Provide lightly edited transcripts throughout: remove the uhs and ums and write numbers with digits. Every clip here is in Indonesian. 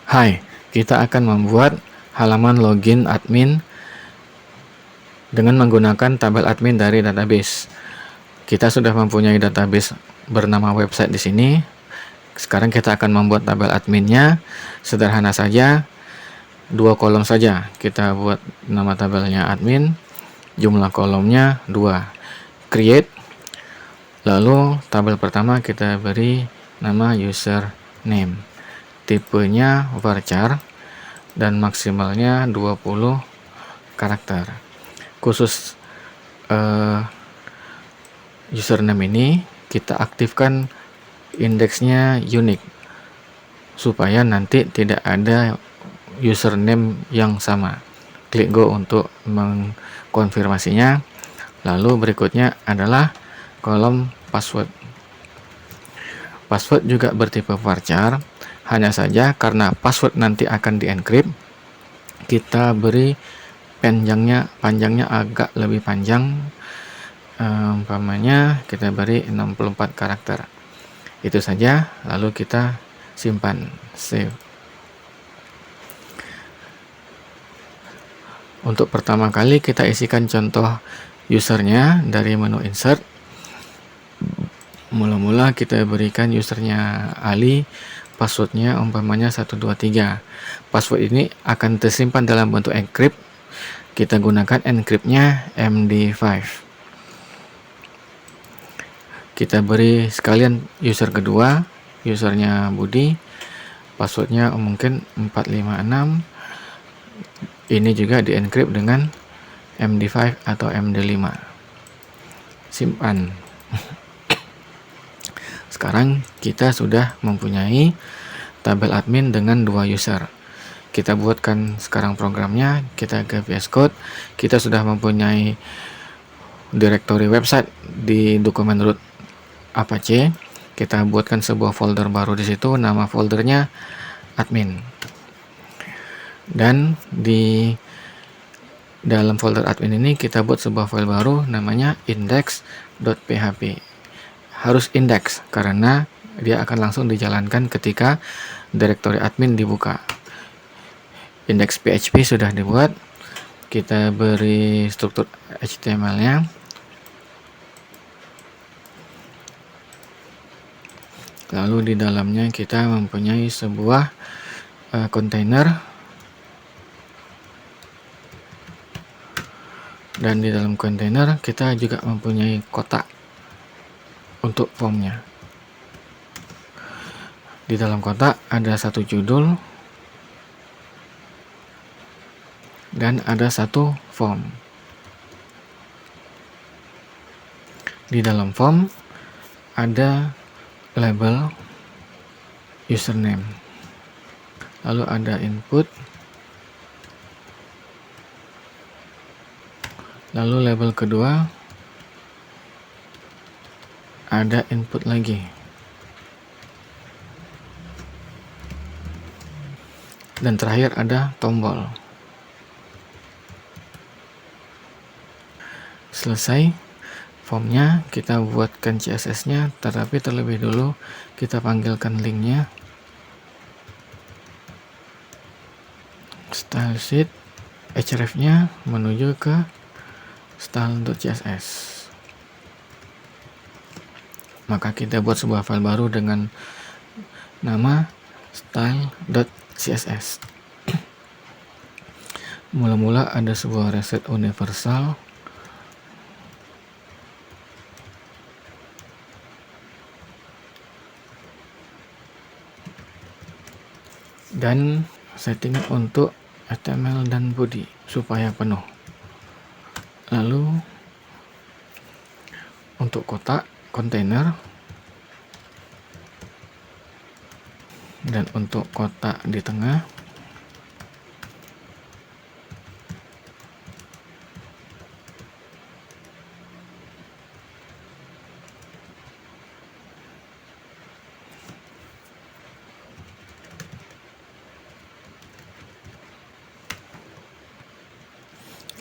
Hai, kita akan membuat halaman login admin dengan menggunakan tabel admin dari database. Kita sudah mempunyai database bernama website di sini. Sekarang kita akan membuat tabel adminnya. Sederhana saja, 2 kolom saja. Kita buat nama tabelnya admin, jumlah kolomnya 2. Create. Lalu tabel pertama kita beri nama username. Tipenya varchar dan maksimalnya 20 karakter. Khusus username ini kita aktifkan indeksnya unik supaya nanti tidak ada username yang sama. Klik go untuk mengkonfirmasinya. Lalu berikutnya adalah kolom password. Password juga bertipe varchar, hanya saja karena password nanti akan dienkrip, kita beri panjangnya agak lebih panjang. Umpamanya kita beri 64 karakter. Itu saja, lalu kita simpan, save. Untuk pertama kali kita isikan contoh usernya dari menu insert. Mula-mula kita berikan usernya Ali, passwordnya umpamanya 123. Password ini akan tersimpan dalam bentuk encrypt. Kita gunakan encryptnya MD5. Kita beri sekalian user kedua, usernya Budi, passwordnya mungkin 456. Ini juga diencrypt dengan MD5 atau MD5. Simpan. Sekarang kita sudah mempunyai tabel admin dengan 2 user. Kita buatkan sekarang programnya, kita ke VS Code. Kita sudah mempunyai directory website di dokumen root Apache. Kita buatkan sebuah folder baru di situ, nama foldernya admin. Dan di dalam folder admin ini kita buat sebuah file baru namanya index.php. Harus index karena dia akan langsung dijalankan ketika directory admin dibuka. Index PHP sudah dibuat. Kita beri struktur HTML-nya. Lalu di dalamnya kita mempunyai sebuah kontainer, dan di dalam kontainer kita juga mempunyai kotak untuk formnya. Di dalam kotak ada satu judul dan ada satu form. Di dalam form ada label username, lalu ada input, lalu label kedua ada input lagi, dan terakhir ada tombol. Selesai formnya, kita buatkan CSS-nya, tetapi terlebih dulu kita panggilkan linknya. Style sheet, href-nya menuju ke style.css. Maka kita buat sebuah file baru dengan nama style.css. Mula-mula ada sebuah reset universal. Dan setting untuk HTML dan body supaya penuh. Lalu untuk kotak, kontainer, dan untuk kotak di tengah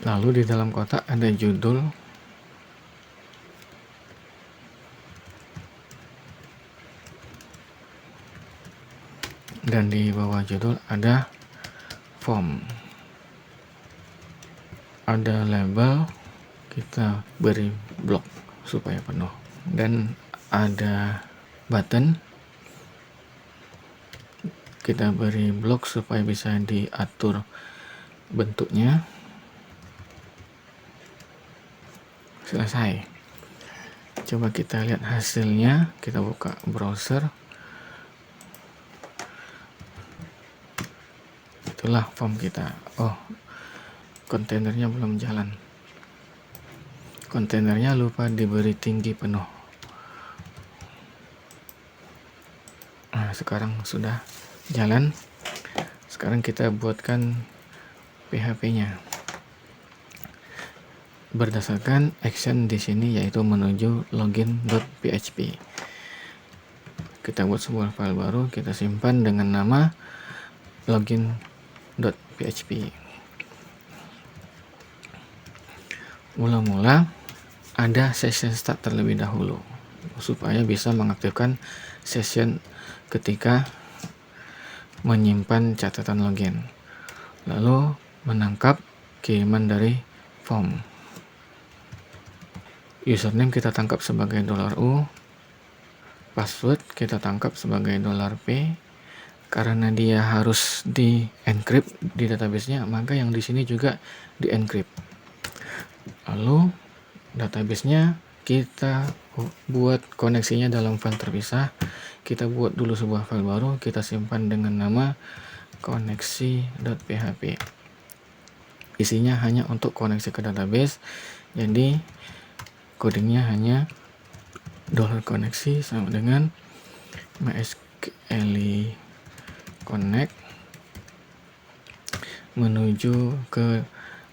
lalu di dalam kotak ada judul, dan di bawah judul ada form, ada label, kita beri blok supaya penuh, dan ada button, kita beri blok supaya bisa diatur bentuknya. Selesai. Coba kita lihat hasilnya, kita buka browser. Itulah form kita. Oh, kontainernya belum jalan. Kontainernya lupa diberi tinggi penuh. Nah, sekarang sudah jalan. Sekarang kita buatkan PHP-nya berdasarkan action di sini, yaitu menuju login.php. Kita buat sebuah file baru, kita simpan dengan nama login.php. Mula-mula ada session start terlebih dahulu supaya bisa mengaktifkan session ketika menyimpan catatan login, lalu menangkap kiriman dari form. Username kita tangkap sebagai $U, password kita tangkap sebagai $P. Karena dia harus di encrypt di database-nya, maka yang di sini juga di encrypt. Lalu database-nya kita buat koneksinya dalam file terpisah. Kita buat dulu sebuah file baru, kita simpan dengan nama koneksi.php. Isinya hanya untuk koneksi ke database, jadi codingnya hanya $koneksi sama dengan mysql connect menuju ke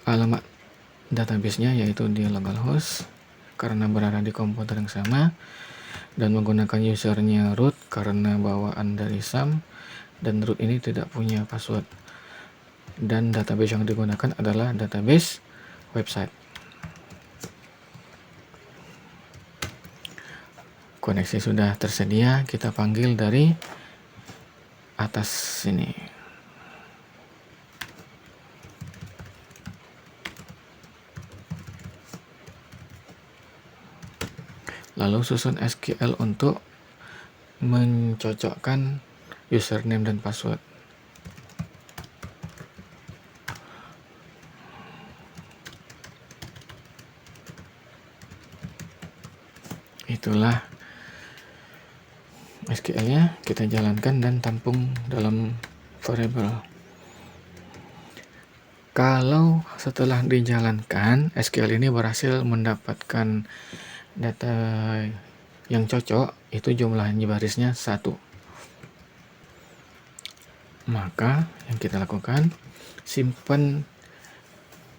alamat database-nya, yaitu di localhost karena berada di komputer yang sama, dan menggunakan usernya root karena bawaan dari SAM, dan root ini tidak punya password, dan database yang digunakan adalah database website. Koneksi sudah tersedia, kita panggil dari atas sini. Lalu susun SQL untuk mencocokkan username dan password. Itulah SQL-nya, kita jalankan dan tampung dalam variable. Kalau setelah dijalankan, SQL ini berhasil mendapatkan data yang cocok, itu jumlahnya barisnya 1. Maka yang kita lakukan, simpan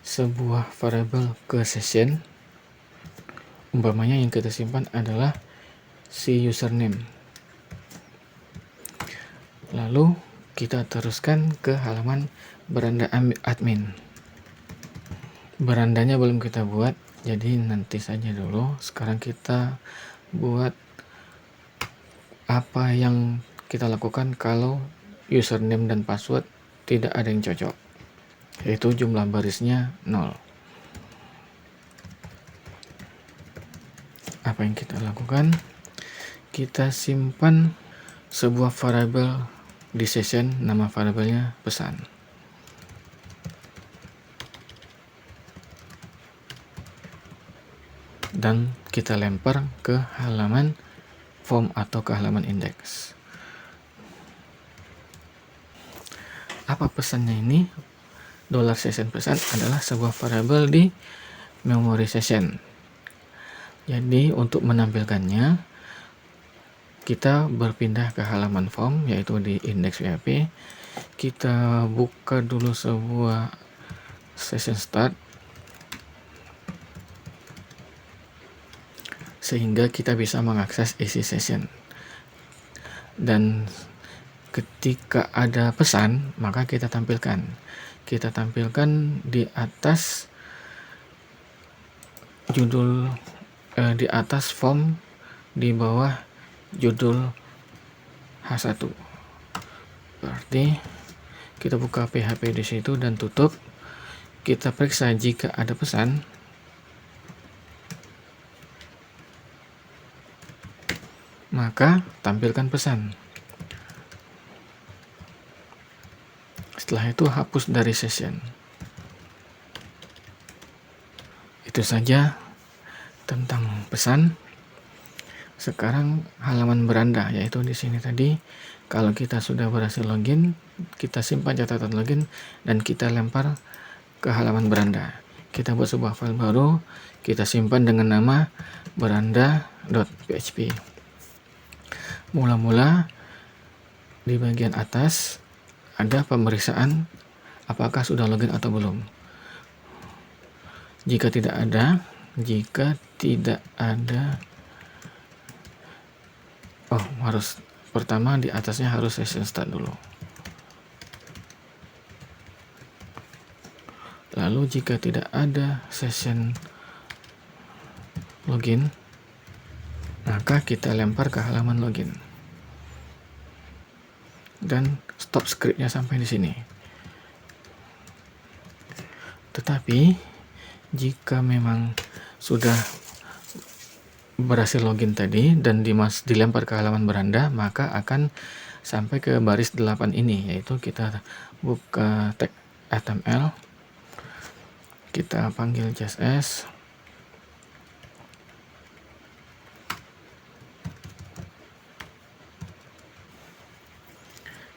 sebuah variable ke session. Umpamanya yang kita simpan adalah si username. Lalu kita teruskan ke halaman beranda admin. Berandanya belum kita buat, jadi nanti saja dulu. Sekarang kita buat apa yang kita lakukan kalau username dan password tidak ada yang cocok, yaitu jumlah barisnya 0. Apa yang kita lakukan? Kita simpan sebuah variable di session, nama variabelnya pesan. Dan kita lempar ke halaman form atau ke halaman index. Apa pesannya ini? $session pesan adalah sebuah variabel di memory session. Jadi untuk menampilkannya, kita berpindah ke halaman form, yaitu di index.php. Kita buka dulu sebuah session start, sehingga kita bisa mengakses isi session. Dan ketika ada pesan, maka kita tampilkan. Kita tampilkan di atas judul, di atas form, di bawah judul H1. Berarti kita buka PHP di situ dan tutup. Kita periksa jika ada pesan. Maka tampilkan pesan. Setelah itu hapus dari session. Itu saja tentang pesan. Sekarang halaman beranda, yaitu di sini tadi. Kalau kita sudah berhasil login, kita simpan catatan login dan kita lempar ke halaman beranda. Kita buat sebuah file baru, kita simpan dengan nama beranda.php. Mula-mula di bagian atas ada pemeriksaan apakah sudah login atau belum. Jika tidak ada, harus pertama di atasnya harus session start dulu. Lalu jika tidak ada session login, maka kita lempar ke halaman login. Dan stop scriptnya sampai di sini. Tetapi jika memang sudah berhasil login tadi dan dilempar ke halaman beranda, maka akan sampai ke baris 8 ini, yaitu kita buka tag HTML, kita panggil CSS,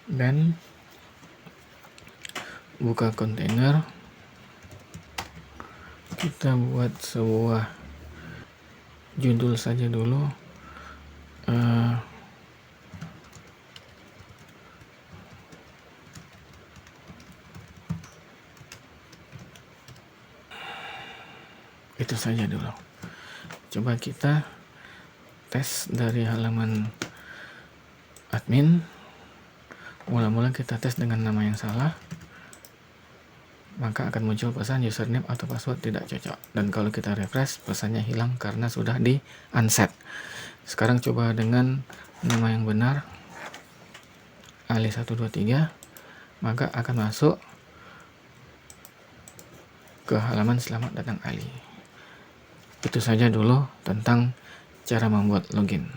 dan buka kontainer. Kita buat sebuah judul saja dulu. Itu saja dulu. Coba kita tes dari halaman admin. Mula-mula kita tes dengan nama yang salah, maka akan muncul pesan username atau password tidak cocok. Dan kalau kita refresh, pesannya hilang karena sudah di unset. Sekarang coba dengan nama yang benar, Ali123, maka akan masuk ke halaman selamat datang Ali. Itu saja dulu tentang cara membuat login.